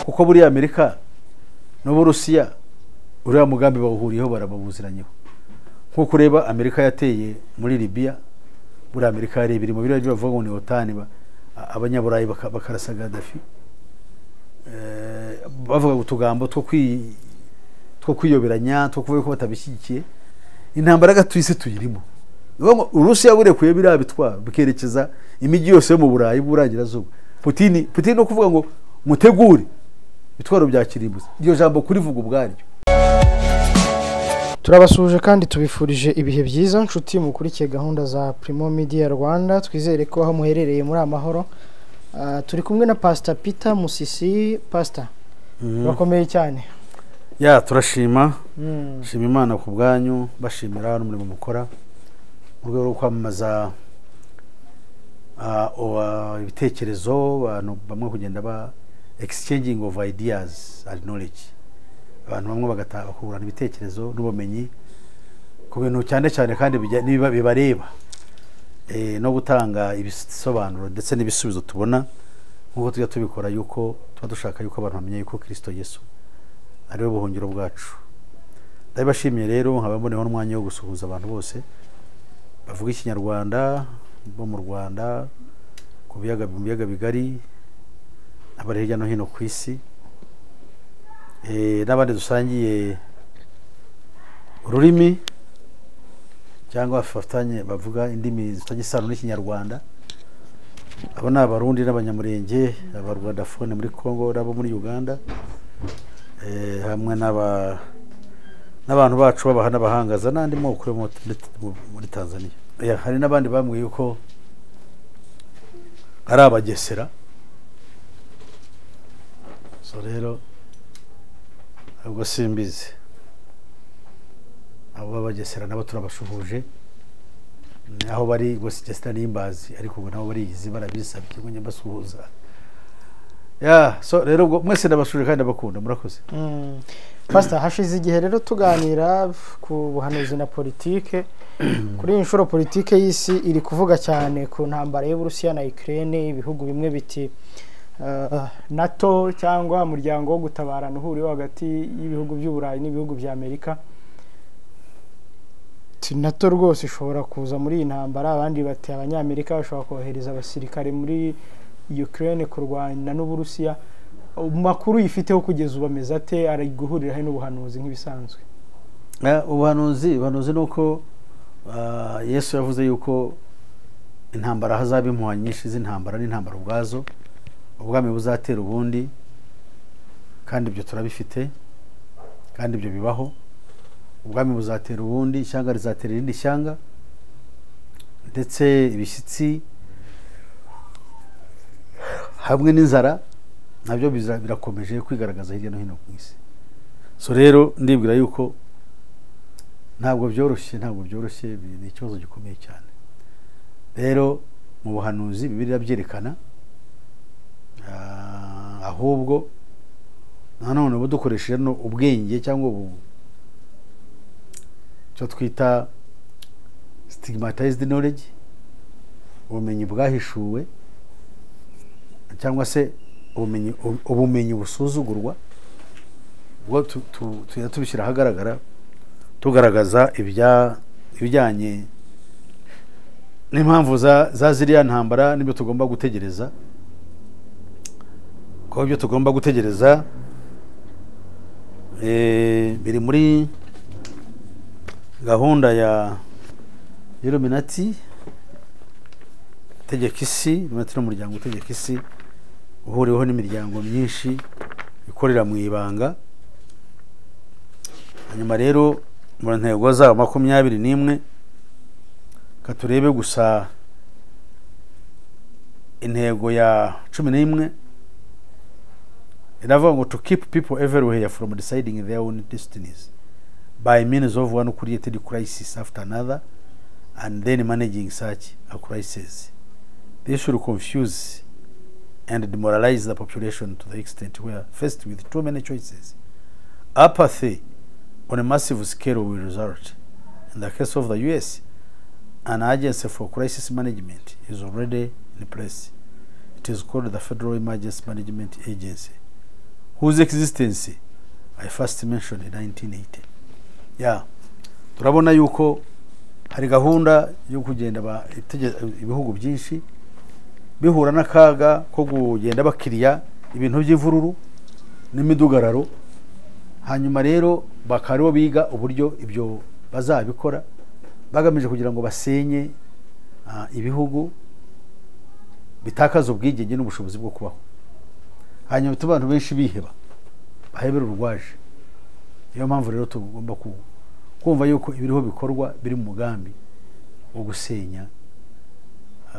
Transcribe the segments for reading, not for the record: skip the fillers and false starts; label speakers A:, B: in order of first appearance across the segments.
A: kuko buri Amerika n'Uburusiya uriya mugambi bawuhuriyeho barababuziranyeho nkuko ureba Amerika yateye muri Libya buri Amerika yari ibiri mu biro bavuga ngo ni OTAN abanyaburayi bakarasa Gaddafi bavuga utugambo two kwiyoberanya two kuvuga ko batabishyigikiye intambara gatuyise tuyirimo Urusiya burekuye biriya bitwara bikerekeza imijyi yose yo mu Burayi burangirazuba Putin no kuvuga ngo mutegure bitwaro bya kirimbuzi iryo jambo kurivuga ubwaryo.
B: Turabasuje kandi tubifurije ibihe byiza nshuti mukurikiye gahunda za Primo Media Rwanda, twizere ko aho muherereye muri amahoro. Turi kumwe na Pastor Peter Musisi. Pastor bakomeye cyane.
A: Ya turashima shima Imana ku bwanyu, bashimira n'umurimo mukora mu rwego rwo kwamamaza ibitekerezo bamwe kugenda ba exchanging of ideas and knowledge, abantu bamwe bagakura ibitekerezo n'ubumenyi ku bintu cyane cyane kandi bibareba no gutanga ibisobanuro ndetse n'ibisubizo tubona nk'uko tujya tubikora, yuko tuba dushaka yuko abantu bamenye yuko Kristo Yesu ari we buhungiro bwacu. Ndabashimiye rero nkaba mboneho n'umwanya wo gusuhuza abantu bose bavuga ikinyarwanda bo mu Rwanda, ku biyaga bigari, abari hirya no hino ku isi, n'abandi dusangiye ururimi cyangwa bafatanye bavuga indimi zitagisano n'ikinyarwanda. Abo ni Abarundi n'Abanyamurenge, Abarwandafone muri Kongo n'abo muri Uganda, hamwe n'abantu bacu babahana bahangaza n'andi moko muri Tanzania. Hari n'abandi bambwiye yuko ari Abagesera, so rero ubwo simbizi abo b'Abagesera nabo turabashuhuje aho bari gose Gesera n'imbazi, ariko ubwo nabo bariyizi barabisabye ngo nyambasuhuza. So rero ubwo mwese ndabashuje kandi ndabakunda, murakoze.
B: Pastor, hashize igihe rero tuganira ku buhanuzi na politike. Kuri inshuro politike y'isi iri kuvuga cyane ku ntambara y'Uburusiya na Ukraine, ibihugu bimwe biti NATO cyangwa umuryango wo gutabarana uhuriwe hagati y'ibihugu by'Uburayi n'ibihugu bya Amerika. NATO rwose ishobora kuza muri iyi ntambara, abandi bati abanyamerika bashobora kohereza abasirikare muri Ukraine kurwanya n'Uburusiya. Makuru yifiteho kugeza ubameza ate, ari guhurira he n'ubuhanuzi nk'ibisanzwe?
A: Ubuhanuzi nuko Yesu yavuze yuko intambara hazaba impuha nyinshi z'intambara n'intambara ubwazo, ubwami buzatera ubundi, kandi ibyo turabifite kandi ibyo bibaho. Ubwami buzatera ubundi, ishyanga rizatera irindi shyanga, ndetse ibishyitsi hamwe n'inzara nabyo birakomeje kwigaragaza hirya no hino ku isi. So rero ndibwira yuko ntabwo byoroshye, ni ikibazo gikomeye cyane. Rero mu buhanuzi Bibiliya byerekana, ahubwo nanone ubu dukoresheje no ubwenge cyangwa cyo twita stigmatized knowledge, ubumenyi bwahishuwe cyangwa se ubumenyi busuzugurwa, ubwo tubishyira ahagaragara tugaragaza ibijyanye n'impamvu za ziriya ntambara n'ibyo tugomba gutegereza. Ko ibyo tugomba gutegereza biri muri gahunda ya Illuminati tegeka isi, Illuminati n'umuryango utegeka isi uhuriweho n'imiryango myinshi ikorera mu ibanga. Hanyuma rero mu ntego za 21 katurebe gusa intego ya 11 iravuga ngo to keep people everywhere from deciding their own destinies by means of one created crisis after another and then managing such a crisis. This should confuse and demoralize the population to the extent where, faced with too many choices, apathy on a massive scale will result. In the case of the US, an agency for crisis management is already in place. It is called the Federal Emergency Management Agency, whose existence I first mentioned in 1980. Turabona yuko hari gahunda yo kugenda ibihugu byinshi bihura n'akaga ko kugenda bakiriya ibintu by'ivururu n'imidugararo, hanyuma rero bakaribo biga uburyo ibyo bazabikora bagamije kugira ngo basenye ibihugu bitakaza ubwigenge n'ubushobozi bwo kubaho, hanyuma bituma abantu benshi biheba bahebera urwaje. Niyo mpamvu rero tugomba kumva yuko ibiriho bikorwa biri mu mugambi wo gusenya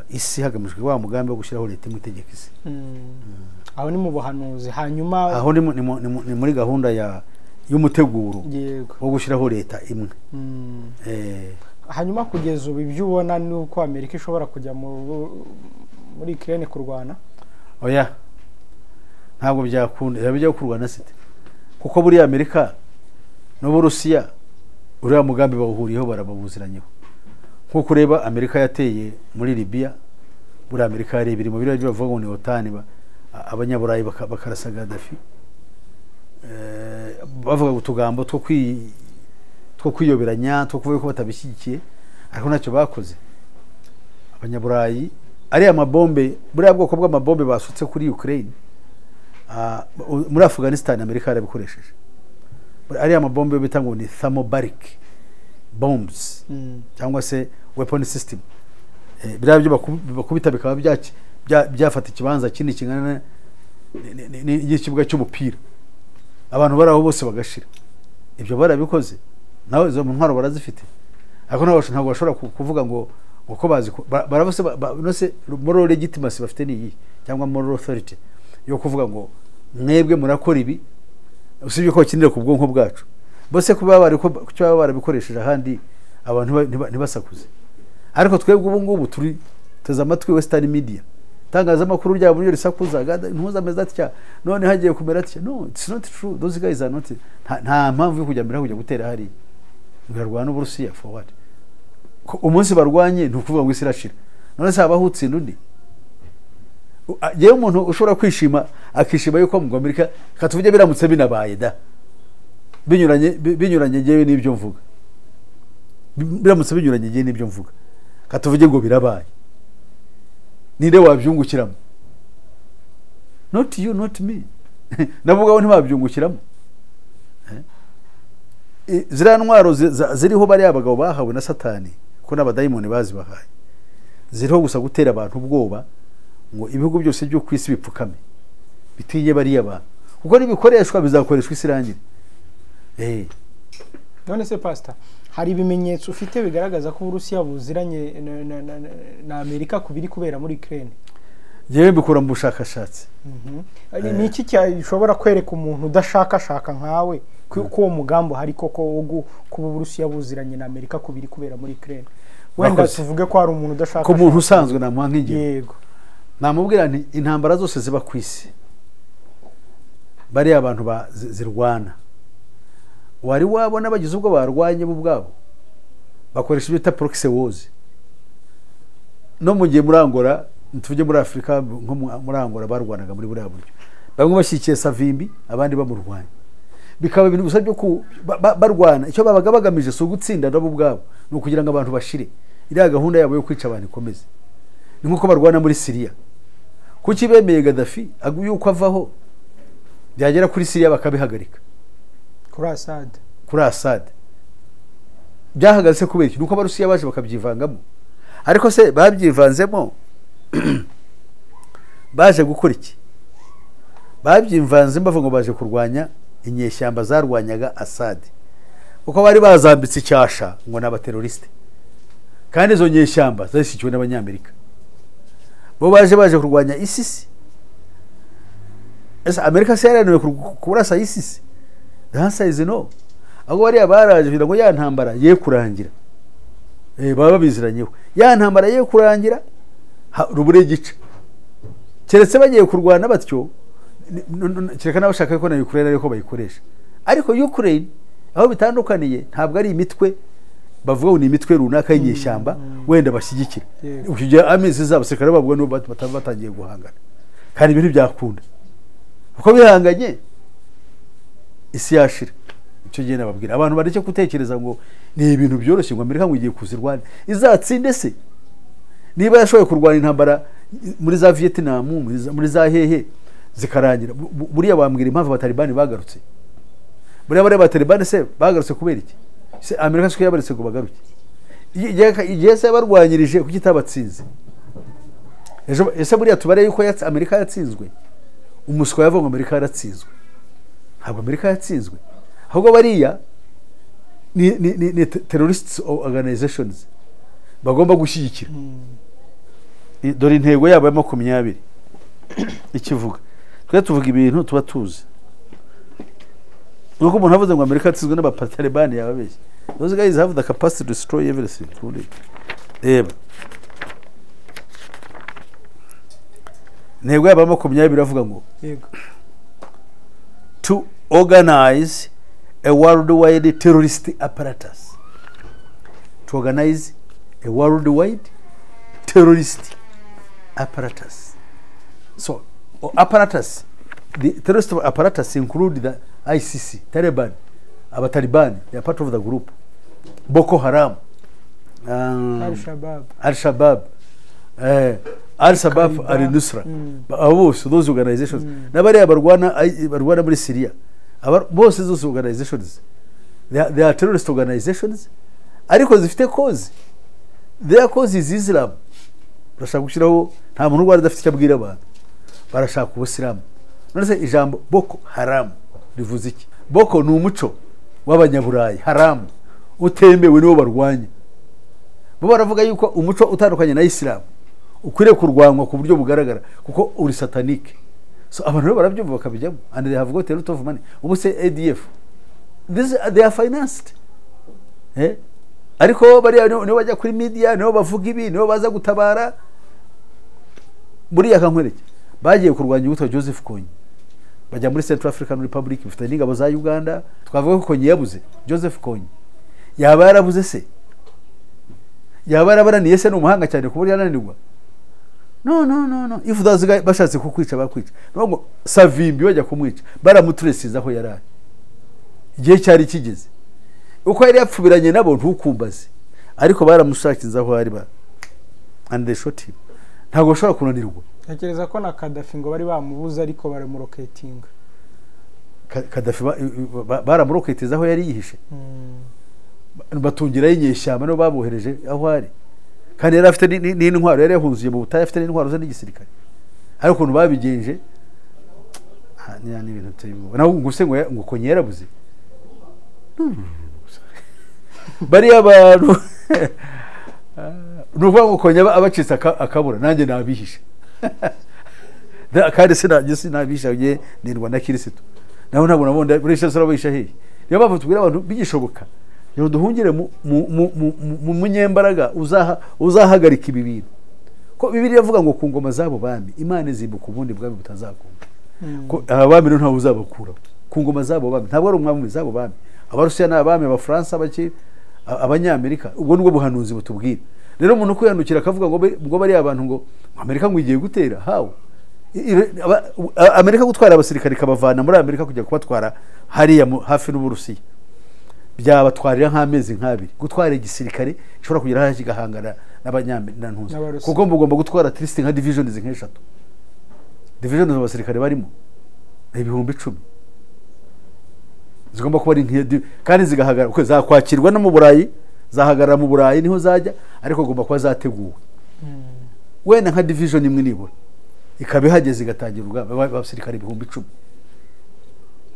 A: isi hagamijwe wa mugambi wo gushyiraho leta imwe itegeka isi.
B: Aho ni mu buhanuzi, hanyuma
A: aho ni muri gahunda y'umuteguro wo gushyiraho leta imwe.
B: Hanyuma kugeza ubu ibyo ubona ni uko Amerika ishobora kujya muri Ukraine kurwana?
A: Oya, ntabwo byakunda, yabijya kurwana site, kuko buri Amerika n'Uburusiya uriya mugambi bawuhuriyeho barababuziranyeho. Nkuko ureba Amerika yateye muri Libya, buri Amerika yari biri mu biro byo bavuga ngo ni OTAN, abanyaburayi bakarasa Gaddafi, bavuga utugambo two kwiyoberanya, two kuvuga ko batabishyigikiye, ariko ntacyo bakoze. Abanyaburayi ari amabombe, buriya bwoko bw'amabombe basutse kuri Ukraine, muri Afghanistan Amerika yarabikoresheje. Ari amabombe bita ngo ni thermobaric bombs cyangwa se weapon system. Biriya byo bakubita bikaba byafata ikibanza kindi kingana n'ikibuga cy'umupira, abantu baraho bose bagashira. Ibyo barabikoze, nawe izo ntwaro barazifite, ariko ntabwo bashobora kuvuga ngo uko bazi baravose nose moral legitimacy bafite niyi cyangwa moral authority yo kuvuga ngo mwebwe murakora ibi usibye ko bakinira ku bwonko bwacu bose kuba barabikoresheje ahandi abantu ntibasakuze. Ariko twebwe ubu ngubu turi teza amatwi Western media, tangaza amakuru ryabo ryo risakuza ntuza meza atya, none hagiye kumera atya. No, it's not true. Those guys are not. Nta mpamvu yo kujya mbere kujya gutera hari ngarwana n'Uburusiya for what? Umunsi barwanye ntukuvuga ngo isirashira, none se abahutse undi. Yewe umuntu ushobora kwishima akishima yuko mu Amerika katuvuge biramutse binabaye da binyuranye ngewe n'ibyo mvuga, biramutse binyuranye ngewe n'ibyo mvuga, katuvuge ngo birabaye, ninde wabyungukiramo? Not you, not me. Navuga ngo ntibabyungukiramo. Ziriya ntwaro ziriho bari abagabo bahawe na Satani ko n'abadayimoni bazibahaye, ziriho gusa gutera abantu ubwoba ngo ibihugu byose byo kwisi bipfukame bitinye bariya abantu, kuko nibikoreshwa bizakoreshwa isi irangire.
B: None se pastor, hari ibimenyetso ufite bigaragaza ko Uburusiya buziranye na Amerika kubiri kubera muri Ukraine?
A: Yewe bikora mu bushakashatsi.
B: Ni iki cyashobora kwereka umuntu udashakashaka nkawe ko uwo mugambo hari koko wo kuba Uburusiya buziranye na Amerika kubiri kubera muri Ukraine? Wenda tuvuge ko hari umuntu udashaka
A: ko umuntu usanzwe na mwankingi.
B: Yego,
A: namubwira nti intambara zose ziba ku isi bari abantu zirwana, wari wabona bagize ubwo barwanye bo ubwabo bakoresha ibita proxy wars. No mu gihe muri Angola, tuvuge muri Afrika nko muri Angola barwanaga muri buriya buryo, bamwe bashyikiye Savimbi abandi bamurwanya, bikaba ibintu gusa byo barwana. Icyo babaga bagamije so gutsinda nabo ubwabo, no kugira ngo abantu bashire. Iriya gahunda yabo yo kwica abantu ikomeze. Ni nkuko barwana muri Syria, kuki bemeye Gaddafi yuko avaho byagera kuri Syria bakabihagarika. Kuri Assad byahagaze kubera iki? Nuko Abarusiya baje bakabyivangamo. Ariko se babyivanzemo baje gukora iki? Babyivanze bavuga ngo baje kurwanya inyeshyamba zarwanyaga Assad, uko bari bazambitse icyasha ngo n'abateroriste, kandi izo nyeshyamba zashyikiwe n'Abanyamerika. Bo baje kurwanya ISIS. Ese Amerika se yaraniwe kurasa ISIS? The answer is no. Aho bari abaraje kugira ngo ya ntambara ye kurangira, baba biziranyeho ya ntambara ye kurangira rubure gice, keretse bagiye kurwana batyo, kereka n'abashaka ko na Ukraine ariko bayikoresha. Ariko Ukraine aho bitandukaniye ntabwo ari imitwe bavuga ngo ni imitwe runaka y'inyeshyamba wenda bashyigikira. Ukijya amezi zabo sekara babwo no batangiye guhangana, kandi ibintu byakunda uko bihanganye isi yashira. Icyo gihe nababwira abantu bareke gutekereza ngo ni ibintu byoroshye ngo Amerika ngo igiye kuzirwana, izatsinde se. Niba yashoboye kurwana intambara muri za Vietnam, muri za hehe zikarangira, buriya bambwira impamvu abatalibani bagarutse. Buriya bari abatalibani se bagarutse kubera iki? Se Amerika siko yabaretse ngo bagaruke. Igihe se barwanyirije kuki tabatsinze. Ese buriya tubare yuko Amerika yatsinzwe. Umuswa yavuga ngo Amerika yaratsinzwe. Ntabwo Amerika yatsinzwe. Ahubwo bariya ni terrorist organizations bagomba gushyigikira. Dore intego yabo ya 20 ikivuga. Twe tuvuga ibintu tuba tuzi. Nuko umuntu avuze ngo Amerika yatsinzwe n'abatalibani yababeshye. Those guys have the capacity to destroy everything. Eba. Intego yabo ya 20 avuga ngo to organize a worldwide terrorist apparatus. To organize a worldwide terrorist apparatus. So, apparatus, the terrorist apparatus include the ICC, Taliban, Taliban, they are part of the group. Boko Haram,
B: Al-Shabaab,
A: Al-Shabaab, Al-Nusra, those organizations. Nabari barwana muri Syria. Both those organizations, they are terrorist organizations. Ariko zifite cause. Their cause is Islam. Barashaka gushyiraho nta muntu rwanda dafite cyabwira abantu. Barashaka ubusiramu. None se ijambo Boko Haram rivuze iki? Boko ni umuco w'abanyaburayi, Haram utemewe niwo barwanya. Bo baravuga yuko umuco utandukanye na Islam ukwiriye kurwanwa ku buryo bugaragara kuko uri satanique. So abantu barabyumva bakabijyamo, and they have got a lot of money. Ubu se ADF, they are financed. Ariko bariya nibo bajya kuri media, nibo bavuga ibi, nibo baza gutabara. Buriya kankwereke bagiye kurwanya ubutwa Joseph Kony, bajya muri Central African Republic, bifite n'ingabo za Uganda. Twavuga ko Kony yabuze. Joseph Kony yaba yarabuze se? Yaba yarabaraniye se? N'umuhanga cyane ku buryo yananirwa? No. If those guys bashatse kukwica bakwica. Ngo Savimbi bajya kumwica, baramuturesiza aho yarari. Igihe cyari kigeze. Uko yari yapfubiranye nabo ntukumbaze. Ariko baramushakiza aho ari ba. And they shot him. Ntago shobora kunanirwa.
B: Ntekereza ko na Gaddafi ngo bari bamubuza ariko baramuroketinga.
A: Gaddafi baramuroketiza aho yari yihishe. Batungira inyeshyamba no babohereje aho ari. Kandi yari afite n'intwaro, yari yahuzuye mu butayu, afite n'intwaro ze n'igisirikare. Ariko ukuntu babigenje ni ibintu biteye. Naho nguse ngo Kony yarabuze. Bari abantu nuvuga ngo Kony abacitse akabura, nanjye nabihishe. Kandi sinabisha nge nirwa na Kristo. Naho ntabwo nabonda buri shase arabisha hehe. Niyo bavuga tubwira abantu bigishoboka. Yo duhungire mu munyembaraga uzahagarika ibi bintu. Ko Bibiliya yavuga ngo ku ngoma zabo bami Imana izibuka ubundi bwami butazakumva. Ko abami ntaho uzabakura. Ku ngoma zabo bami ntabwo ari umwami zabo bami. Abarusiya n'abami Abafaransa baki Abanyamerika, ubwo nubwo buhanuzi butubwira. Rero umuntu kwihanukira akavuga ngo bari abantu ngo Amerika ngo igiye gutera. How? Amerika gutwara abasirikare kabavana muri Amerika kujya kubatwara hariya hafi n'Uburusiya. Byabatwarira nk'amezi nk'abiri. Gutwara igisirikare gishobora kugera haje gahangana n'Abanyamerika ntuza. Kuko mugomba gutwara at least nka divisions nk'eshatu. Divisions z'abasirikare barimo 10,000. Zigomba kuba ari nk'iyo kandi zigahagara uko zakwakirwa no mu Burayi, zahagarara mu Burayi niho zajya, ariko gomba kuba zateguwe. Wenda nka division imwe nibura ikabe hageze igatangira urugamba abasirikare 10,000.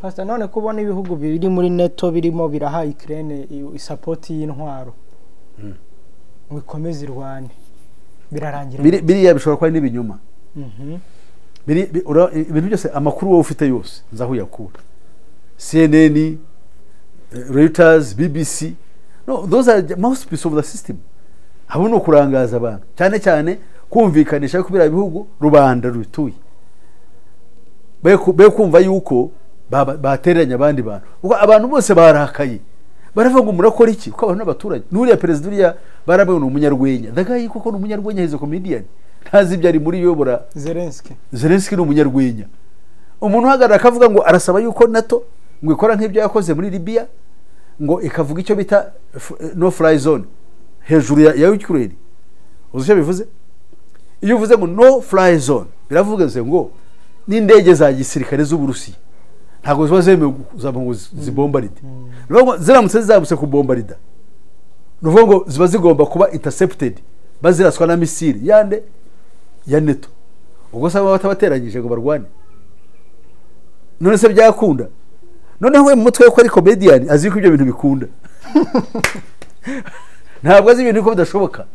B: Pastor, none kubona ibihugu biri muri NATO birimo biraha Ukraine support y'intwaro wikomeza irwane birarangira
A: biriya bishobora kuba n'ibinyuma. Ibintu byose amakuru wowe ufite yose nzaho yakura. CNN, Reuters, BBC, no, those are the mouthpiece of the system. Habo no kurangaza abantu cyane kumvikanisha kubira ibihugu rubanda rutuye. Be kumva yuko bateranya abandi bantu. Uko abantu bose barakaye. Baravuga ngo murakora iki? Uko abantu n'abaturage. Nuriya president uriya barabona umunyarwenya. Ndagaye kuko n'umunyarwenya hizo comedian. Ntazi byari muri yobora
B: Zelensky
A: ni umunyarwenya. Umuntu hagarara akavuga ngo arasaba yuko NATO ngo ikora nk'ibyo yakoze muri Libya ngo ikavuga icyo bita no fly zone hejuru ya Ukraine. Uzi icyo bivuze? Iyo uvuze ngo no fly zone biravuga ngo n'indege za gisirikare z'Uburusiya ntabwo ziba zemewe ngo zibombaride. Nuvuga ziramutse zizabuse kubombarida, nuvuga ngo ziba zigomba kuba intercepted baziraswa na misile yande ya NATO. Ubwo saba batabateranyije ngo barwane. None se byakunda? Noneho we mu mutwe ko ari comedian azi ko ibyo bintu bikunda. Ntabwo azi ibintu ko bidashoboka.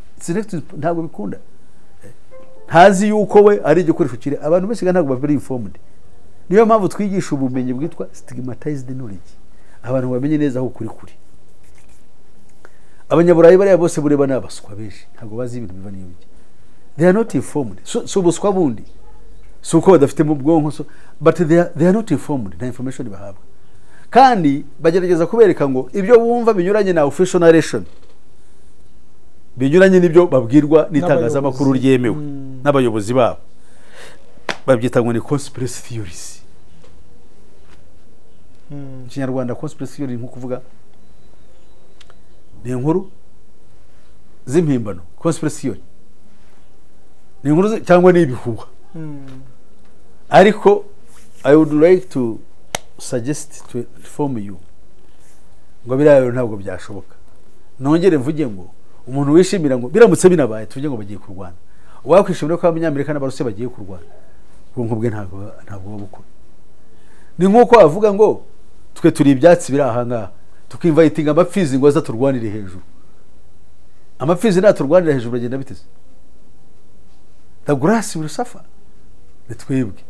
A: Ntabwo bikunda. Ntazi yuko we ari igikoresho kire. Abantu benshi ntabwo bari informed. Niyo mpamvu twigisha ubumenyi bwitwa stigmatized knowledge. Abantu bamenye neza aho kuri kuri. Abanyaburayi bari bose bureba nabaswa benshi ntabwo bazi ibintu biva niyo bijya. They are not informed. So buswa bundi. So ko badafite mu bwonko but they are not informed. Nta information bahabwa. Kandi bagerageza kubereka ngo ibyo bumva binyuranye na official narration. Binyuranye n'ibyo babwirwa n'itangazamakuru ryemewe n'abayobozi babo. Babyita ngo ni conspiracy theories. Kinyarwanda conspiracy theory nko kuvuga ni inkuru z'impimbano. Conspiracy theory ni inkuru cyangwa ni ibihuha. Ariko I would like to suggest to inform you ngo birayo ntabwo byashoboka. Nongere mvuge ngo umuntu wishimira ngo biramutse binabaye tuvuge ngo bagiye kurwana. Wakwishimira ko abanyamerika n'abarusiya bagiye kurwana. Ubwo bwe ntabwo babukora. Ni nkuko avuga ngo twe turi ibyatsi biri ahanga tukinvitinga amapfizi ngo aza turwanire hejuru. Amapfizi naturwanira hejuru bagenda biteze. The grass will suffer. Betwebwe.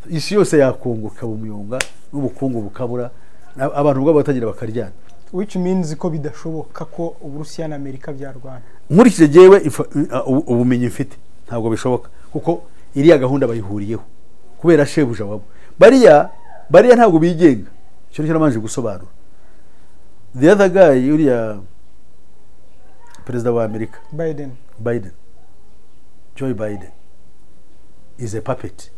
A: Isi yose yakongoka umuyonga n'ubukungu bukabura abantu bwo batagira bakaryana.
B: Which means ko bidashoboka ko Uburusiya na Amerika byarwana.
A: Muri kije jewe ubumenyi mfite ntabwo bishoboka kuko iriya gahunda bayihuriyeho kubera shebuja wabo. Bariya ntabwo bigenga. Cyo cyamanje gusobanura. The other guy uriya perezida wa Amerika Biden. Joe Biden is a puppet.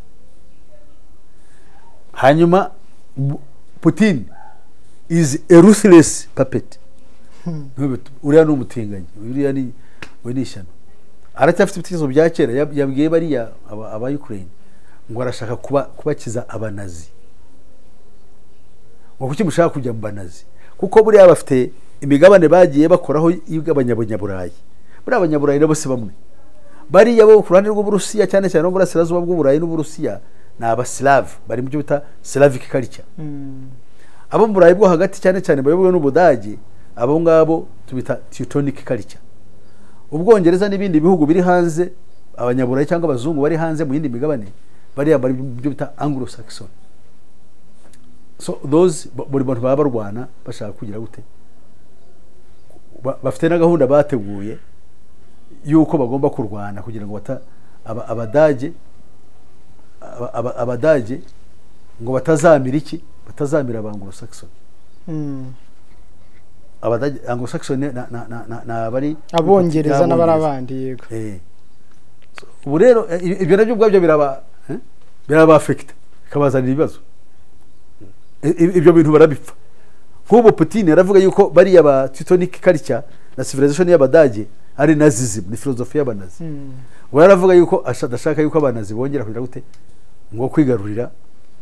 A: Hanyuma Putin is a ruthless puppet. Uriya ni umutinganyi. Uriya ni wenishyano. Aracyafite ibitekerezo bya kera yabwiye bariya aba Ukraine ngo arashaka kubakiza abanazi. Ngo kuki mushaka kujya mu banazi? Kuko buriya bafite imigabane bagiye bakoraho y'abanyaburayi. Buriya abanyaburayi nabo si bamwe. Bariya bo ku ruhande rw'Uburusiya cyane cyane no burasirazuba bw'Uburayi n'Uburusiya ni abaslav bari mu cyo bita Slavic culture. Abo mu Burayi bwo hagati cyane cyane bayobowe n'Ubudage, abo ngabo tubita Teutonic culture. Ubwongereza n'ibindi bihugu biri hanze, abanyaburayi cyangwa abazungu bari hanze mu yindi migabane, bariya bari byo bita Anglo-Saxon. So those buri bantu baba barwana bashaka kugira gute? Bafite na gahunda bateguye yuko bagomba kurwana kugira ngo abadage ngo batazamira iki? Batazamira Anglo-Saxon. Abadage Anglo-Saxon na bari
B: abongereza n'abarabandi yego.
A: Ubu rero ibyo nabyo ubwabyo biraba affect kabazanira ibibazo. Ibyo bintu barabipfa. Nk'ubu Putin yaravuga yuko bari aba Teutonic culture na civilization y'Abadage ari nazism, ni philosophy y'abanazi. We yaravuga yuko ashaka yuko abanazi bongera kugira gute ngo kwigarurira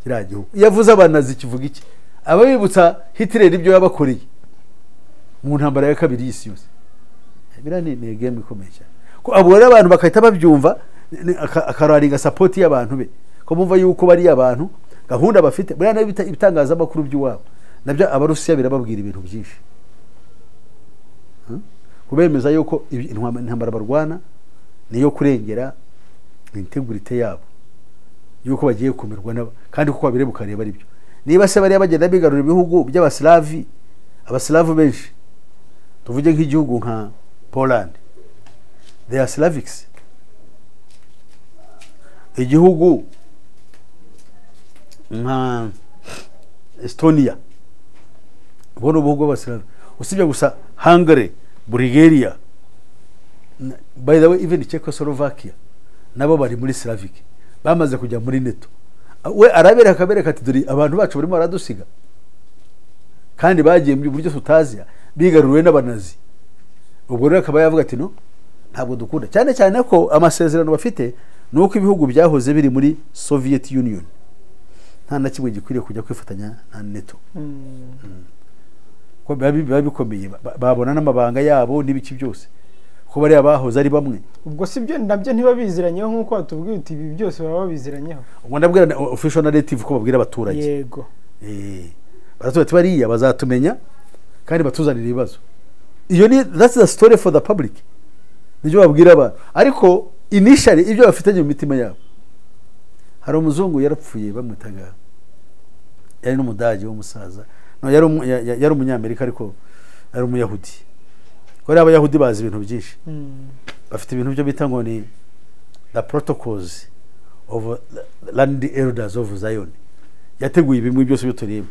A: kiriya gihugu. Yavuze abanazi kivuga iki? Ababibutsa Hitler ibyo yabakoreye mu ntambara ya kabiri y'isi yose. Birane ni game ikomeye cyane. Ko abo rero abantu bakahita babyumva akararinga support y'abantu be. Ko bumva yuko bari abantu gahunda bafite burana ibitangaza makuru by'iwabo. Nabyo abarusiya birababwira ibintu byinshi. Kubemeza yuko intambara barwana niyo kurengera integrity yabo. Yuko bagiye kumirwa nabo kandi kuko babire bukareba ari byo. Niba se bari bagenda bigarura ibihugu by'abaslavi, abaslavu benshi tuvuge nk'igihugu nka Poland, they are Slavics. Igihugu nka Estonia bono buhugu b'abaslavi, usibye gusa Hungary, Bulgaria, by the way even Czechoslovakia nabo bari muri Slavic, bamaze kujya muri NATO. We arabera akabereka ati dore abantu bacu barimo baradusiga. kandi bagiye mu buryo tutazi bigaruriwe n'abanazi. Ubwo rero akaba yavuga ati no ntabwo dukunda, cyane cyane ko amasezerano bafite nuko ibihugu byahoze biri muri Soviet Union nta na kimwe gikwiriye kujya kwifatanya na NATO. Ko biba bikomeye, babona n'amabanga yabo n'ibiki byose ko bari abahoze ari bamwe.
B: Ubwo sibyo nabyo ntibabiziranyeho nk'uko batubwiye uti ibi byose baba babiziranyeho.
A: Ubwo ndabwira official narrative ko babwira abaturage.
B: Yego.
A: Baravuga bariya bazatumenya kandi batuzanira ibibazo. Iyo ni that's the story for the public. Nibyo babwira abantu. Ariko initially ibyo bafitanye mu mitima yabo. Hari umuzungu yarapfuye bamwitaga, yari n'umudage w'umusaza. No yari umunyamerika ariko yari umuyahudi. Ko ari abayahudi bazi ibintu byinshi. Bafite ibintu byo bita ngo ni the protocols of land elders of Zion. Yateguye bimwe byose byo tureba.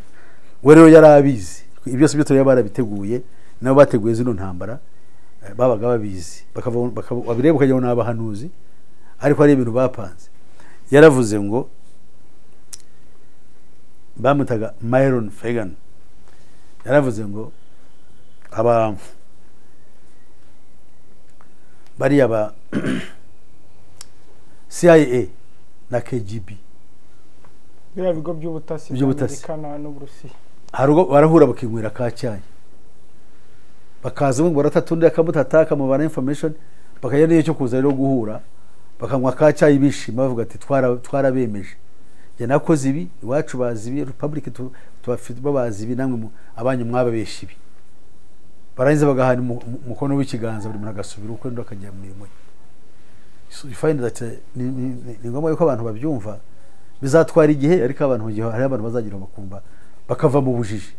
A: We rero yari abizi. Ibyo byose byo tureba barabiteguye, nabo bateguye zino ntambara babaga babizi. Bakabireba ukajya ngo n'abahanuzi, ariko ari ibintu bapanze. Yaravuze ngo bamutaga Myron Fagan. Yaravuze ngo bariya ba CIA na KGB,
B: biriya bigo by'ubutasi by'Amerika n'Uburusiya,
A: harugo barahura bakinywera ka cyayi, bakaza ngo baratatundi akamutata kamubana information, bakajya niyo cyo kuza rero guhura bakanywa ka cyayi bishima bavuga ati twarabemeje, je nakoze ibi iwacu bazi ibi, Republic tubafite babazi ibi, namwe abanyu mwababesha ibi. Barangiza bagahana mukono w'ikiganza buri muntu agasubira uko ndo akajya mu mirimo. So you find that ni ngombwa yuko abantu babyumva, bizatwara igihe, ariko abantu gihe hari abantu bazagira bakumva bakava mu bujiji.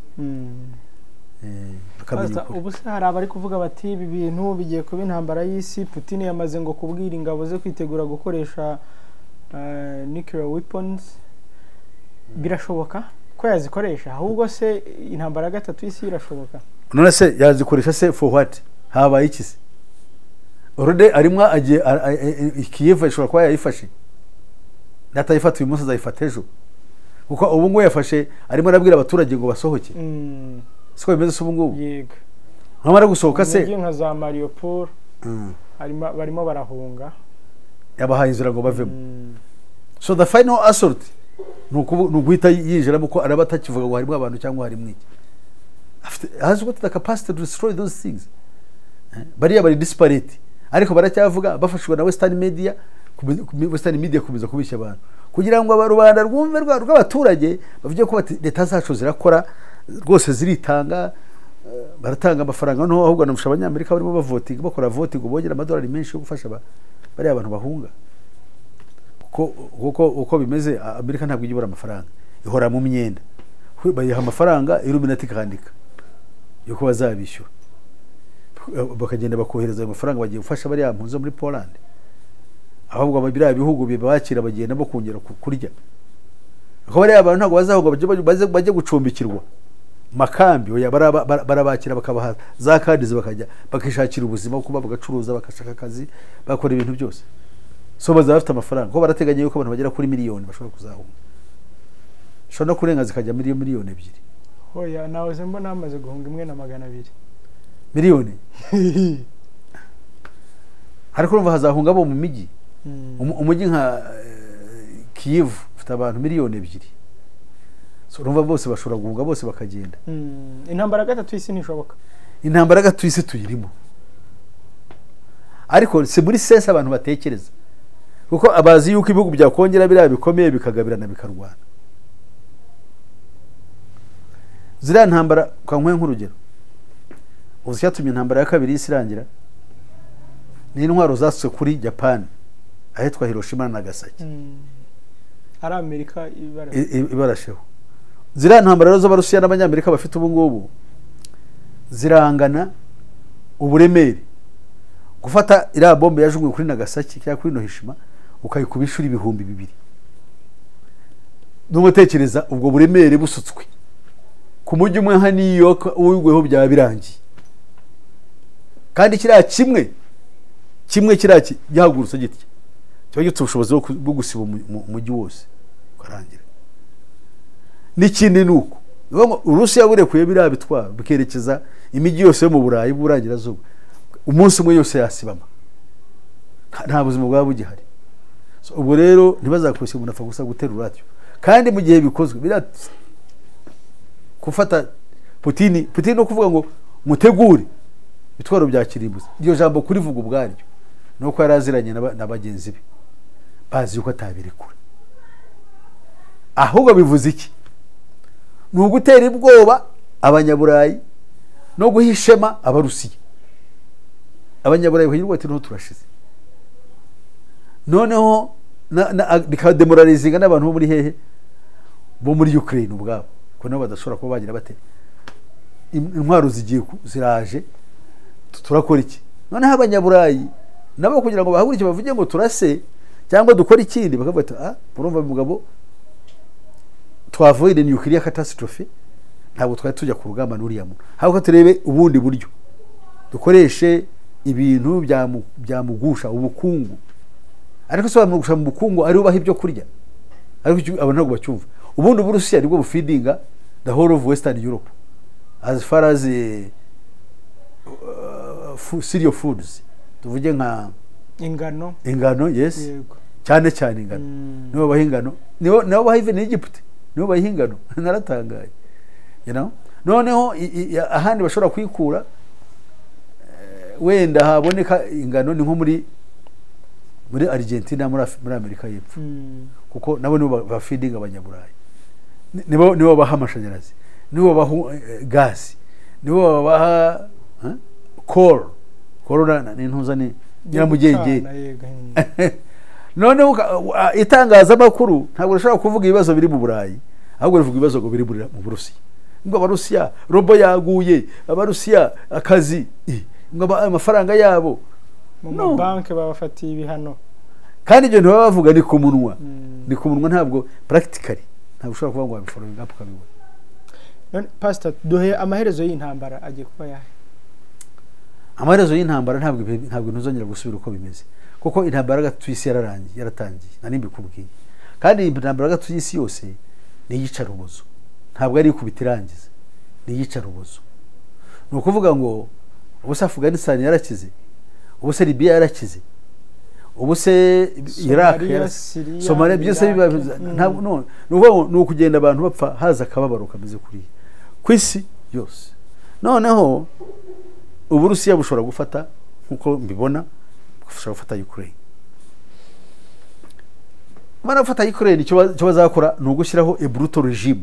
B: Ubu se hari abari kuvuga bati ibi bintu bigiye kuba intambara y'isi, Putin yamaze ngo kubwira ingabo ze kwitegura gukoresha nuclear weapons. Birashoboka ko yazikoresha, ahubwo se intambara gatatu y'isi irashoboka?
A: None se yazikoresha se for what? Habaye iki se? Orode arimwa agiye Kiev ishobora kuba yayifashe, natayifata uyu munsi azayifata ejo, kuko ubu ngo yafashe arimo arabwira abaturage ngo basohoke. Siko bimeze se ubu ngubu.
B: Yego.
A: Ntamara gusohoka se
B: nka za Mariupol barimo barahunga,
A: yabahaye inzira ngo bavemo. So the final assault nuguhita yinjiramo ko araba atakivuga ngo harimo abantu cyangwa harimo iki. Has got the capacity to destroy those things. Bariya bari disparate, ariko baracyavuga bafashwe na Western media kumeza kubishya abantu kugira ngo abarubanda rwumve rw'abaturage bavuge ko leta zacu zirakora rwose, ziritanga, baratanga amafaranga no ahubwo namusha abanyamerika barimo bavoting, bakora voting ngo bongera amadolari menshi yo gufasha bariya abantu bahunga. Uko bimeze Amerika ntabwo igibura amafaranga, ihora mu myenda. Bayiha amafaranga Illuminati kandika yuko bazabishyura, bakagenda bakohereza ayo mafaranga bagiye gufasha bariya mpunzi muri Poland. Ahubwo ababira bihugu bibakira bagenda bo kongera kurya. Aho bariya abantu ntabwo bazahunga bajye gucumbikirwa makambi, oya barabakira bakabaha za kadi bakajya bakishakira ubuzima, kuba bagacuruza, bakashaka akazi, bakora ibintu byose. So bazafite amafaranga, ko barateganya yuko abantu bagera kuri miliyoni bashobora kuzahunga, shona kurenga zikajya miliyoni 2.
B: Oya nawe zembo namaze guhunga 1,200,000
A: miliyoni. Ariko urumva hazahunga bo mu miji, umujyi nka Kiev ufite abantu miliyoni 2. So urumva bose bashobora guhunga, bose bakagenda.
B: Intambara gatatu y'isi nishoboka.
A: Intambara gatatu y'isi tuyirimo, ariko se muri sense abantu batekereza, kuko abazi yuko ibihugu byakongera biriya bikomeye bikagabirana bikarwana. Zira ntambara kankwe nk'urugero, ubu cyatumye intambara ya kabiri y'isi irangira ni intwaro zasutse kuri Japan ahitwa Hiroshima na Nagasaki.
B: Ari Amerika
A: ibarasheho. Zira ntambara rero z'Abarusiya n'Abanyamerika bafite ubu ngubu zirangana uburemere. Gufata iriya bombe yajugunywe kuri Nagasaki cyangwa kuri Hiroshima ukayikuba inshuro 2,000. N'umutekereza ubwo buremere busutswe ku mujyi umwe nka New York uwigweho byaba birangiye, kandi kiriya kimwe kiriya gihagurutse gitya cyo gitse ubushobozi bwo gusiba umujyi wose ukarangira. N'ikindi nuko Urusiya burekuye biriya bitwaro bikerekeza imijyi yose yo mu Burayi bw'Uburengerazuba, umunsi umwe yose yasibama, nta buzima bwaba bugihari. Ubwo rero ntibazakubise umuntu apfa gusa guterura atyo, kandi mu gihe bikozwe gufata Putin no kuvuga ngo mutegure bitwaro bya kirimbuzi, iryo jambo kurivuga ubwaryo nuko yaraziranye na bagenzi be bazi yuko atabirekura. Ahubwo bivuze iki? Ni ugutera ibwoba abanyaburayi no guhishema Abarusiya. Abanyaburayi bahirwa ati no turashize, noneho bikademoralizinga n'abantu bo muri hehe, bo muri Ukraine ubwabo, ko nabo badashobora kuba bagira bate intwaro zigiye ziraje, turakora iki? Noneho abanyaburayi nabo kugira ngo bahagurike bavuge ngo turase cyangwa dukora ikindi, bakavuga murumva mugabo twavoid nuclear catastrophe, ntabwo twari tujya ku rugamba n'uriya muntu, ahubwo turebe ubundi buryo dukoreshe ibintu byamugusha ubukungu. Ariko so bamugusha mu bukungu ari ubaha ibyo kurya, ariko abantu ntabwo bacyumva. Ubundi Uburusiya nibwo bufeedinga the whole of Western Europe as far as cereal foods, tuvuge nka ingano, yes, cyane ingano, nibo baha ingano, nibo baha even Egypt, nibo baha ingano. Naratangaye, you know. Noneho ahandi bashobora kwikura wenda haboneka ingano ni nko muri Argentina, muri Amerika y'Epfo, kuko nabo nibo bafeedinga abanyaburayi, nibo baha amashanyarazi, nibo baha gas, nibo baha coal n'intuza ni nyiramugenge. Noneho itangazamakuru ntabwo rishobora kuvuga ibibazo biri mu Burayi, ahubwo rivuga ibibazo biri mu Burusiya. Ngo Abarusiya robo yaguye, Abarusiya akazi, ngo amafaranga yabo
B: mu banki babafatiye ibihano,
A: kandi ibyo ntibaba bavuga ni ku munwa, ni ku munwa, ntabwo practically ntabwo ushobora kuvuga ngo wabishobora ngapo kabibona.
B: None Pastor, duhe amaherezo y'intambara agiye kuba yahe?
A: Amaherezo y'intambara ntabwo ntuzongera gusubira uko bimeze, kuko intambara gatatu y'isi yaratangiye, nani mbikubwiye. Kandi intambara gatatu y'isi yose ni iyicarubozo, ntabwo ari ikubitirangiza, ni iyicarubozo. Ni ukuvuga ngo ubuse Afghanistan yarakize, ubuse Libya yarakize, ubuse Iraq, Somalia, byose ntabwo ni ukugenda abantu bapfa, haza akababaro kameze kuri ku isi yose. Noneho Uburusiya bushobora gufata, nkuko mbibona, bushobora gufata Ukraine. Gufata Ukraine icyo bazakora ni ugushyiraho a brutal regime,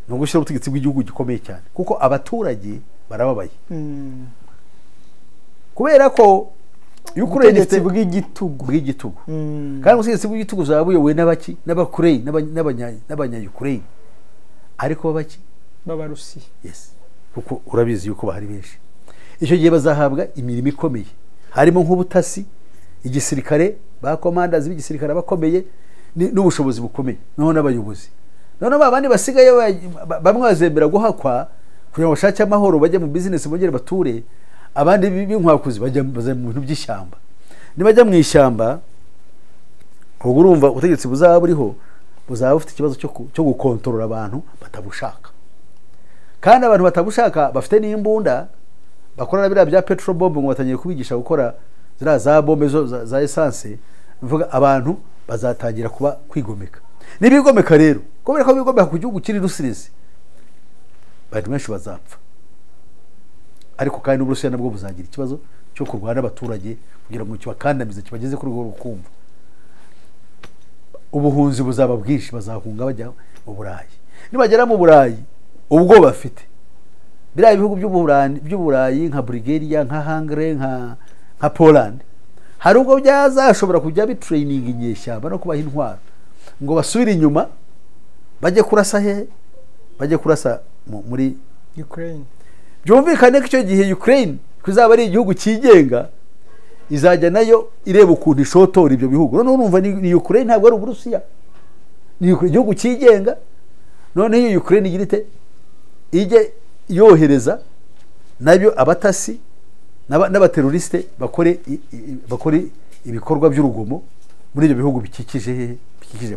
A: ni ugushyiraho ubutegetsi bw'igihugu gikomeye cyane, kuko abaturage barababaye. Kubera ko Ukraine ifite bw'igitugu, kandi ubutegetsi bw'igitugu zabuyobowe n'abaki, n'Abakureye, n'abanya-Ukraine, ariko babaki
B: b'Abarusiya.
A: Yes, kuko urabizi yuko bahari benshi. Icyo gihe bazahabwa imirimo ikomeye, harimo nk'ubutasi, igisirikare, ba commanders b'igisirikare bakomeye, n'ubushobozi bukomeye, noneho n'abayobozi. Noneho babandi basigaye bamwe bazembera guhakwa kugira ngo bashake amahoro, bajya mu business bongere bature, abandi b'inkwakuzi bajya mu bintu by'ishyamba. Nibajya mu ishyamba, ubwo urumva ubutegetsi buzaba buriho buzaba bufite ikibazo cyo gukontorora abantu batabushaka, kandi abantu batabushaka bafite n'imbunda, bakorana biriya bya petrol bomb, ngo batangiye kubigisha gukora ziriya za bombe za essence. Mvuga abantu bazatangira kuba kwigomeka, nibigomeka rero, kubera ko bigomeka ku gihugu kiri rusirisi, abantu benshi bazapfa. Ariko kandi n'Uburusiya nabwo buzagira ikibazo cyo kurwana n'abaturage kugira ngo kibakandamize, kibageze kuri urwo rukumva. Ubuhunzi buzaba bwinshi, bazahunga bajya mu Burayi. Nibagera mu Burayi, ubwo bafite biriya ibihugu by'Uburayi nka Bulgaria, nka Hungary, nka Poland, hari ubwo byazashobora kujya bitraining inyeshyamba no kubaha intwaro ngo basubire inyuma bajye kurasa bajye kurasa muri
B: Ukraine.
A: Byumvikane ko icyo gihe Ukraine kuzaba ari igihugu cyigenga, izajya nayo ireba ukuntu ishotora ibyo bihugu. None urumva ni Ukraine, ntabwo ari Uburusiya, ni igihugu cyigenga. None iyo Ukraine igirite ije yohereza nabyo abatasi n'abateroriste bakore ibikorwa by'urugomo muri ibyo bihugu bikikije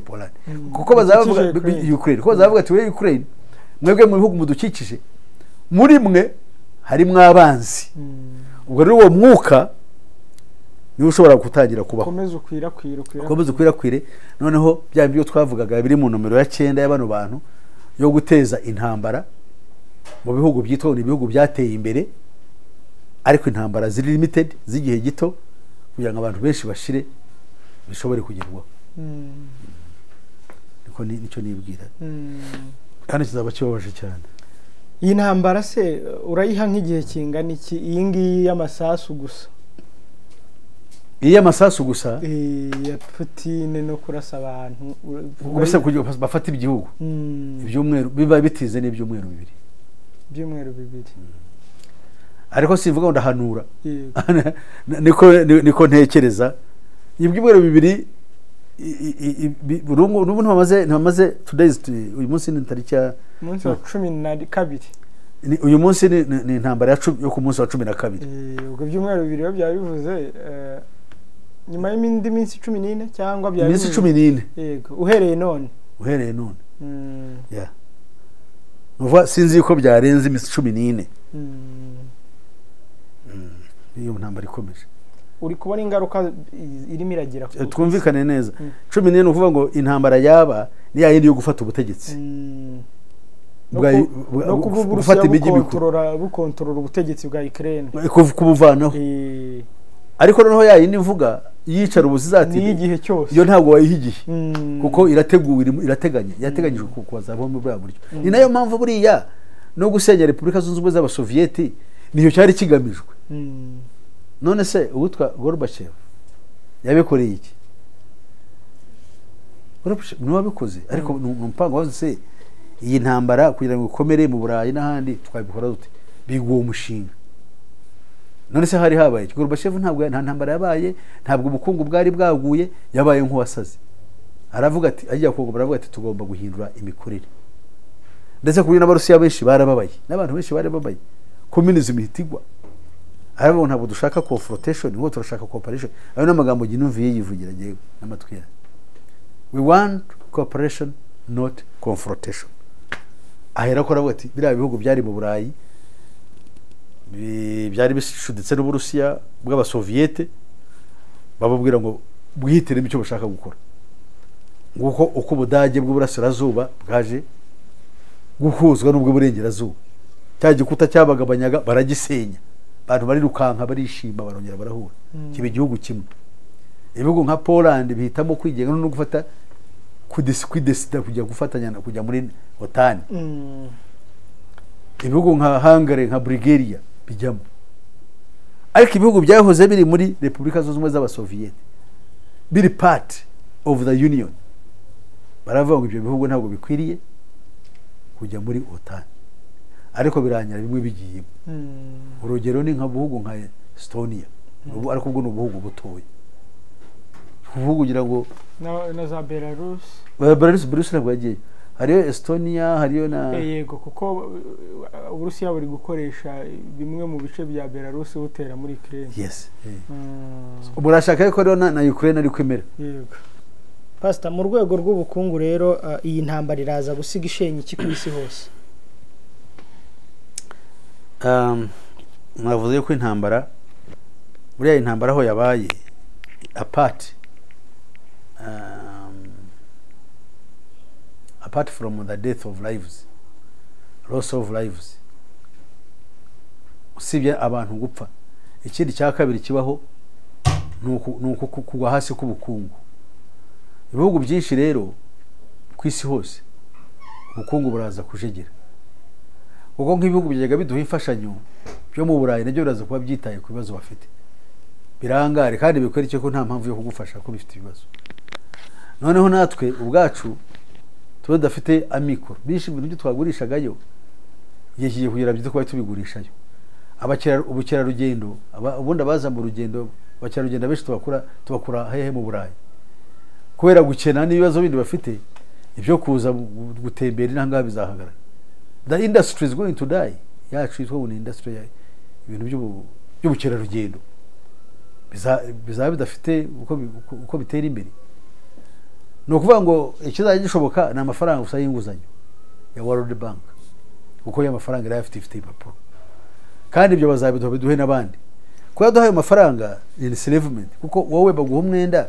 A: Poland, kuko bazavuga Ukraine, kuko bazavuga ati we Ukraine mwebwe mu bihugu mudukikije muri mwe harimo abanzi ubwo rero uwo mwuka niwe ushobora gutangira kubaho komeza ukwirakwire noneho bya byo twavugaga biri mu nomero ya 9 y'abano bantu yo guteza intambara mu bihugu byitwa ni ibihugu byateye imbere ariko intambara ziri limited z'igihe gito kugira ngo abantu benshi bashire bishobore kugerwaho niko nicyo nibwira kandi kizaba kibabaje cyane.
B: Iyi ntambara se urayiha nk'igihe kingana iki? Iyi ngiyi y'amasasu gusa?
A: Iya masasu gusa
B: ya Putin no kurasa abantu
A: gusa kugira bafata igihugu ibyumweru biba bitize n'ibyumweru bibiri ariko sivuga ngo ndahanura niko ntekereza ibyumweru bibiri n'ubu ntamaze today uyu munsi ni tariki ya
B: 12
A: uyu munsi ni intambara yo ku munsi wa 12
B: ubwo byumweru bibiri bya bivuze nyuma y'indi minsi 14 cyangwa bya
A: minsi 14
B: yego uhereye none
A: ya nuva sinzi ko byarenze iminsi 14 iyo ntambara ikomeje
B: uri kubona ingaruka irimo iragira
A: twumvikane neza 14 ni ukuvuga ngo intambara yaba ni yindi yo gufata ubutegetsi
B: no gufata imijyi bukontorora ubutegetsi bwa Ukraine
A: kubuvanaho ariko noneho yindi mvuga yicara ubuzizati
B: n'igihe cyose
A: iyo ntabwo wayihigiye kuko irateganyijwe kuzabaho mu bwa buryo ni nayo mpamvu buriya no gusenya Repubulika Zunze Ubumwe z'Abasovieti niyo cyari kigamijwe none se ubutwa Gorbachev yabikoreye iki? Gorbachev niwe wabikoze ariko numpango wose iyi ntambara kugira ngo ikomere mu Burayi n'ahandi twabikora dute biguwo umushinga none se hari habaye Gorbachev ntabwo nta ntambara yabaye ntabwo ubukungu bwari bwaguye yabaye nk'uwasaze aravuga ati ajya kugobora aravuga ati tugomba guhindura imikorere ndetse kuri n'abarusiya benshi barababaye n'abantu benshi barababaye communism hitigwa arabo ntabwo dushaka confrontation ngo turashaka cooperation ayo n'amagambo ginumviye yivugira giye n'amatwi ya we want cooperation not confrontation ahera ko aravuga ati biriya bihugu byari mu Burayi byari bishuditse n'Uburusiya bw'Abasoviete bababwira ngo bwihitire icyo bashaka gukora nguko uko Ubudage bw'Uburasirazuba bwaje guhuzwa n'ubwo burengerazuba cya gikuta cyabagabanyaga baragisenya abantu bari rukanka barishima barongera barahura kibe igihugu kimwe ibihugu nka Poland bihitamo kwigenga no gufata kudesida kujya gufatanya kujya muri OTAN ibihugu nka Hungary nka Bulgaria bijyamo ariko ibihugu byahoze biri muri Repubulika Zunze Ubumwe z'Abasovieti biri part of the union baravuga ngo ibyo bihugu ntabwo bikwiriye kujya muri OTAN ariko biranyara bimwe bigiye urugero ni nka buhugu nka Estonia ariko ubwo n'ubuhugu butoye ubuhugu gira ngo
B: na za Belarus
A: ntabwo yagiye hariyo Estonia hariyo na
B: yego kuko Uburusiya buri gukoresha bimwe mu bice bya Belarus butera muri Ukraine
A: yes burashaka ko rero na Ukraine ari kwemera
B: yego Pastor mu rwego rw'ubukungu rero iyi ntambara iraza gusiga ishenyi iki ku isi hose
A: mwavuze ko intambara buriya intambara aho yabaye apart from the death of lives loss of lives usibye abantu gupfa ikindi cya kabiri kibaho nuko kugwa hasi k'ubukungu ibihugu byinshi rero ku isi hose ubukungu buraza kujegera kuko nk'ibihugu byajyaga biduha imfashanyo byo mu Burayi nabyo biraza kuba byitaye ku bibazo bafite birangare kandi bikwereke ko nta mpamvu yo kugufasha ko bifite ibibazo noneho natwe ubwacu tuba dafite amikoro bishi ibintu byo twagurishagayo igihe kigiye kugira byo twari tubigurishayo ubukerarugendo ubundi abaza mu rugendo abakerarugendo benshi tubakura hehe mu Burayi kubera gukena n'ibibazo bindi bafite ibyo kuza gutembera n'ahangaha bizahagarara the industry is going to die yacu yitwa une industry ya ibintu by'ubukerarugendo bizaba bidafite uko bitera imbere no kuvuga ngo ikizajya gishoboka na amafaranga gusa y'inguzanyo ya World Bank kuko ya mafaranga yari afite impapuro, kandi ibyo bazabiduha biduhe n'abandi. Kuko yaduhaye amafaranga ni enslavement, kuko wowe baguha umwenda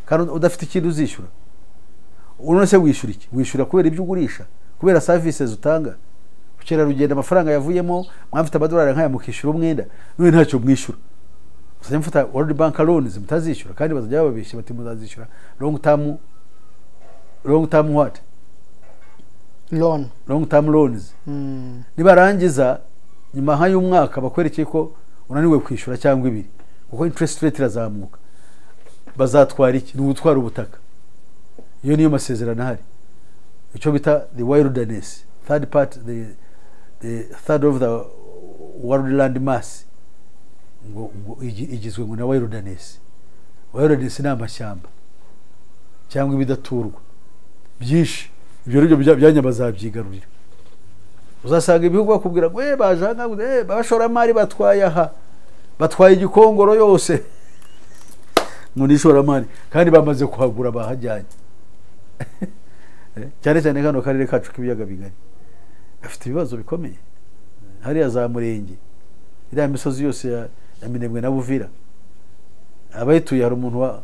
A: kandi udafite ikintu uzishyura. Uno se wishyura iki? Wishyura kubera ibyo ugurisha, kubera services utanga. Ukerarugendo amafaranga yavuyemo mwafite amadolari nk'aya mukishyura umwenda, none ntacyo mwishyura. Muzajya mufata World Bank loans mutazishyura, kandi bazajya bababeshya bati muzazishyura long term what? Long term loans. Nibarangiza nyuma y'umwaka bakwerekeye ko unaniwe kwishyura cyangwa ibiri, kuko interest rate irazamuka, bazatwara iki? Ni ugutwara ubutaka. Iyo niyo masezerano ahari, icyo bita the wilderness, third of the world land mass, ngo igizwe ngo na wilderness. Wilderness ni amashyamba cyangwa ibidaturwa byinshi. Ibyo rero byanya bazabyigarurira. Uzasanga ibihugu bakubwira ngo bajanga bashoramari batwaye aha, batwaye igikongoro yose ngo nishoramari, kandi bamaze kuhagura bahajyanye. Cyane cyane kano karere kacu k'ibiyaga bigari gafite ibibazo bikomeye. Hariya za Murenge, iriya misozi yose ya Minembwe na Buvira, abayituye hari umuntu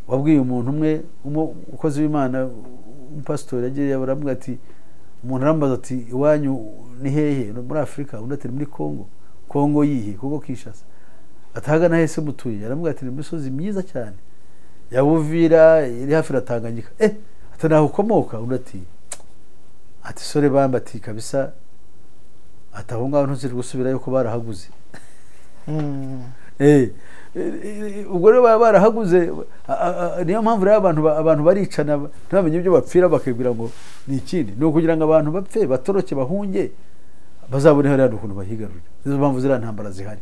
A: wabwiye umuntu umwe ukozi w'Imana, umupasitori yagiye baramubwira ati, umuntu arambaza ati iwanyu ni hehe muri Afurika? Undi ati muri Kongo yihe? Kongo Kinshasa. Atahagana hese mutuye? Aramubwira ati ni imisozi myiza cyane ya Buvira iri hafi na Tanganyika. Ati naho ukomoka? Undi ati sore bamba, ati kabisa, ati aho ngaho ntuziri gusubirayo ko barahaguze. Ubwo rero baba barahaguze. Niyo mpamvu rero abantu baricana ntibamenye ibyo bapfira, bakibwira ngo ni ikindi. Ni ukugira ngo abantu bapfe batoroke bahunge, bazabone hariya ukuntu bahigarurira. Nizo mpamvu ziriya ntambara zihari,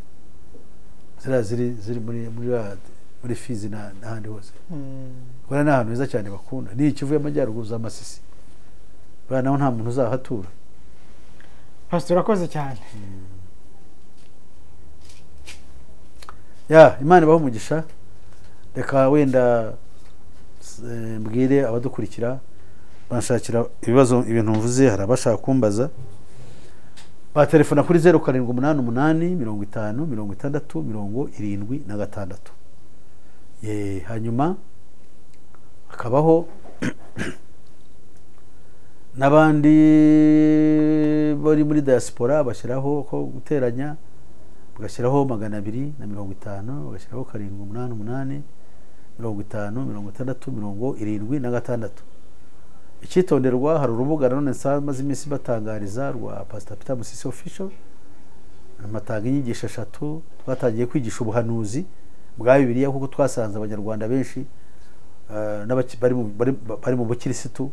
A: ziri muri Fizi n'ahandi hose. Kubera ni ahantu heza cyane bakunda. Ni Kivu y'Amajyaruguru za Masisi, kubera naho nta muntu uzahatura.
B: Pastor urakoze cyane.
A: Imana ibaho umugisha. Reka wenda mbwire abadukurikira, banshakira ibibazo, ibintu mvuze hari abashaka kumbaza, batelefona kuri 0788506076. Hanyuma hakabaho n'abandi bari muri diaspora bashyiraho ko guteranya, bagashyiraho 250, bagashyiraho 788506076. Icyitonderwa, hari urubuga none maze iminsi batangariza rwa Pastor Peter Musisi official, amatanga inyigisho 3 twatangiye kwigisha ubuhanuzi bwa Bibiliya, kuko twasanze abanyarwanda benshi bari mu bukirisitu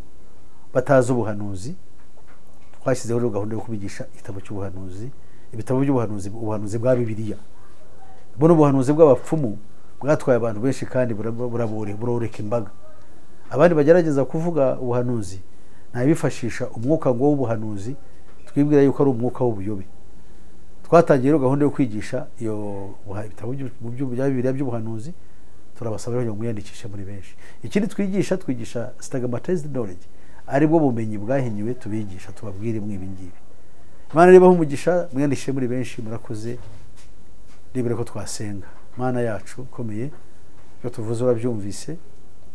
A: batazi ubuhanuzi. Twashyizeho gahunda yo kubigisha igitabo cy'ubuhanuzi, ibitabo by'ubuhanuzi, ubuhanuzi bwa Bibiliya. Buno ubuhanuzi bw'abapfumu bwatwaye abantu benshi kandi buroreka imbaga. Abandi bagerageza kuvuga ubuhanuzi ntabifashisha umwuka ngo w'ubuhanuzi, twibwira yuko ari umwuka w'ubuyobe. Twatangiye rero gahunda yo kwigisha iyo ibitabo bya Bibiliya by'ubuhanuzi, turabasaba rero ngo mwiyandikishe muri benshi. Ikindi twigisha systematized knowledge, aribwo bumenyi bwahinyuwe tubigisha, tubabwire mwe ibingibi. Imana ribaho umugisha, mwiyandikishe muri benshi. Murakoze. Nibere ko twasenga. Mana yacu komeye, iyo tuvuze urabyumvise,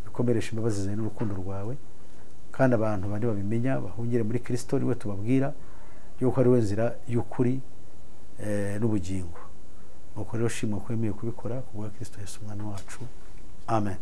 A: ukomeresha imbabazi zawe n'urukundo rwawe, kandi abantu bandi babimenya bahungire muri Kristo. Niwe tubabwira yuko ari we nzira y'ukuri n'ubugingo. Nuko rero shimwe ko yemeye kubikora kubwa Kristo Yesu umwana wacu. Amen.